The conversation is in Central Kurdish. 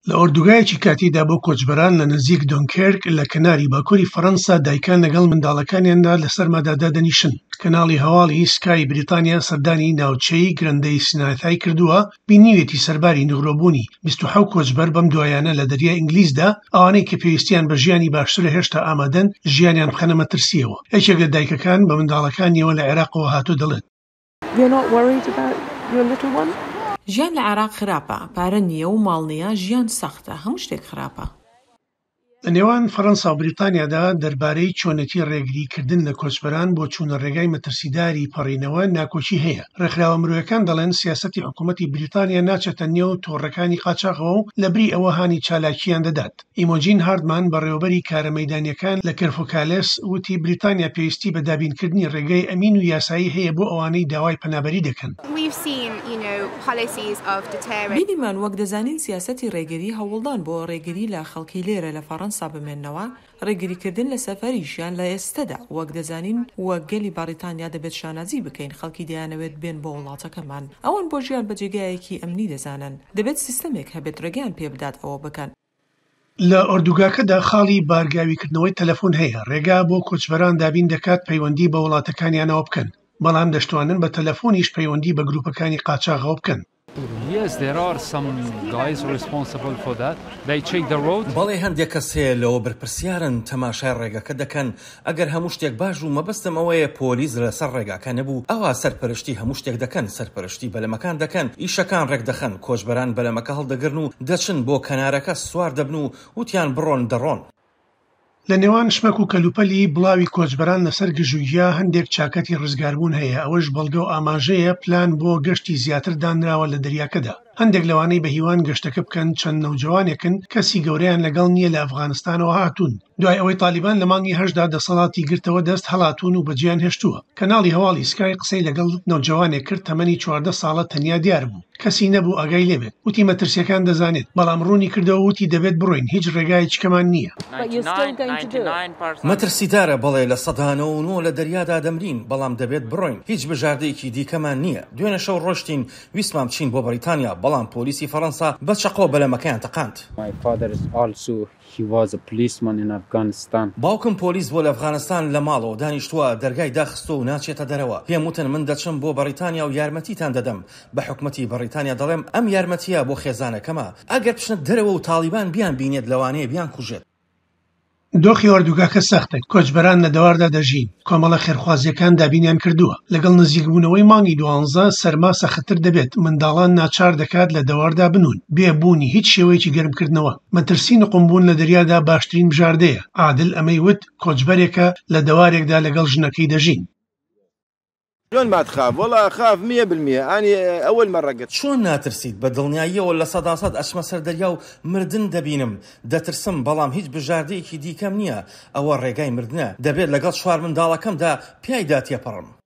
لە ئۆردوگایەکی کاتیدا بۆ کۆچبەران لە نزیک دۆنکێرک لە کەناری باکووری فەڕەنسا دایکان لەگەڵ منداڵەکانیاندا لەسەر مادادا دەنیشن. کەناڵی هەواڵی سکای بریتانیا سەردانی ناوچەی گرەندەی سنایتای کردووە بینیوێتی سەرباری نغڕۆبوونی 27 کۆچبەر بەم دوایانە لە دەریای ئینگلیزدا ئەوانەی کە پێویستیان بە ژیانی باشترە هێشتا ئامادەن ژیانیان بخەنە مەترسیەوە. یەکێک لە دایکەکان بە منداڵەکانیەوە لە عێراقەوە هاتوو دەڵێت ژیان لە عێراق خراپە، پارە نییە و ماڵ نییە، ژیان سەختە، هەموو شتێک خراپە. لە نێوان فەڕەنسا و بریتانیادا دەربارەی چۆنەتی ڕێگریکردن لە کۆچبەران بۆ چوونە ڕێگای مەترسیداری پەڕینەوە ناکۆچی هەیە. ڕێکخراوە مرۆیەکان دەڵێن سیاسەتی حکوومەتی بریتانیا ناچێتە نێو تۆڕەکانی قاچاغەوە و لەبری ئەوە هانی چالاکییان دەدات. ئیمۆجین هاردمان بەڕێوەبەری کارە مەیدانیەکان لە کەرفۆکالێس وتی بریتانیا پێویستی بە دابینکردنی ڕێگەی ئەمین و یاسایی هەیە بۆ ئەوانەی داوای پەنابەری دەکەن. بینیمان وەک دەزانین سیاسەتی ڕێگری هەوڵدان بۆ ڕێگری لە خەڵکی لێرە لە فەڕەنسا بمێننەوە، ڕێگریکردن لە سەفەریشیان لە ئێستەدا وەک دەزانین وەک گەلی بەریتانیا دەبێت شانازی بکەین خەڵکی دەیانەوێت بێن بۆ وڵاتەکەمان. ئەوان بۆ ژیان بە جێگایەکی ئەمنی دەزانن، دەبێت سیستەمێک هەبێت ڕێگەیان پێ بدات ئەوە بکەن. لە ئۆردوگاکەدا خاڵی بارگاویکردنەوەی تەلەفۆن هەیە. ڕێگا بۆ کۆچبەران دابین دەکات پەیوەندی بە وڵاتەکانیانەوە بکەن، بەڵام دەشتوانن بە تەلەفۆنیش پەیوەندی بە گروپەکانی قاچاغەوە بکەن. Yes, there are some guys responsible for that. They check the road. بەڵێ هەندێک کەس هەیە لەوە بەرپرسیارن تەماشای ڕێگەکە دەکەن. ئەگەر هەموو شتێک باش و مەبەستم ئەوەیە پۆلیس لەسەر ڕێگاکە نەبوو، ئەوە سەرپەرشتی هەموو شتێک دەکەن، سەرپەرشتی بەلەمەکان دەکەن، ئیشەکان ڕێک دەخەن، کۆچبەران بەلەمەکە هەڵدەگرن و دەچن بۆ کەنارەکە سوار دەبن و وتیان بڕۆن دەڕۆن. لە نێوان شمەک و کەلوپەلی بڵاوی کۆچبەران لەسەر گژوگیا هەندێک چاکەتی ڕزگاربوون هەیە. ئەوەش بەڵگە و ئاماژەیە پلان بۆ گەشتی زیاتر دانراوە لە دەریاکەدا. هەندێک لەوانەی بە هیوان گەشتەکە بکەن چەند نەوجەوانێکن کەسی گەورەیان لەگەڵ نییە لە ئەفغانستانەوە هاتوون. دوای ئەوەی تالیبان لە مانگی هەشدا دەسەڵاتی گرتەوە دەست هەڵاتون و بەجیان هێشتووە. کەناڵی هەواڵی سکای قسەی لەگەڵ نەوجەوانێک کرد تەمەنی 14 ساڵە تەنیا دیار بوو، کەسی نەبوو ئاگای لێبێت. وتی مەترسیەکان دەزانێت، بەڵام ڕوونی کردەوە وتی دەبێت بڕۆین، هیچ ڕێگایەکمان نییە. مەترسیدارە بەڵێ لە 100 لە دەریادا دەمرین، بەڵام دەبێت بڕۆین، هیچ بژاردەیەکی دیکەمان نییە. دوێنێ شەو ڕۆشتین ویسمان بچین بۆ بەریتانیا، بەڵام پۆلیسی فەڕەنسا بە چەقۆ بەلەمەکەیان تەقاند. باوکم پۆلیس بۆ لە ئەفغانستان لە ماڵەوە دانیشتووە، دەرگای داخستۆ و ناچێتە دەرەوە. پێم وتن من دەچم بۆ بەریتانیا و یارمەتیتان دەدەم. بە حکومەتی بەریتانیا دەڵێم ئەم یارمەتیە بۆ خێزانەکەمە، ئەگەر بچنە دەرەوە و تالیبان بیان بینێت لەوانەیە بیان کوژێت. دۆخی ئۆردوگاکە سەختە. کۆچبەران لە دەواردا دەژین. کۆمەڵە خێرخوازیەکان دابینیان کردووە. لەگەڵ نزیکبوونەوەی مانگی 12 سەرما سەختتر دەبێت. منداڵان ناچار دەکات لە دەواردا بنون بێبوونی هیچ شێوەیەکی گەرمکردنەوە. مەترسی نقمبوون لە دەریادا باشترین بژاردەیە. عادل ئەمەی وت کۆچبەرێکە لە دەوارێکدا لەگەڵ ژنەکەی دەژین. شلون ما تخاف؟ والله أخاف 100%. أنا أول مرة قلت چۆن ناترسیت؟ بە دڵنیاییەوە لە 100% ئەچمە سەر دەریا و مردن دەبینم. دەترسم، بەڵام هیچ بژاردەیەکی دیکەم نییە. ئەوە ڕێگای مردنە، دەبێت لەگەڵ 4 منداڵەکەمدا پیایدا تێپەڕم.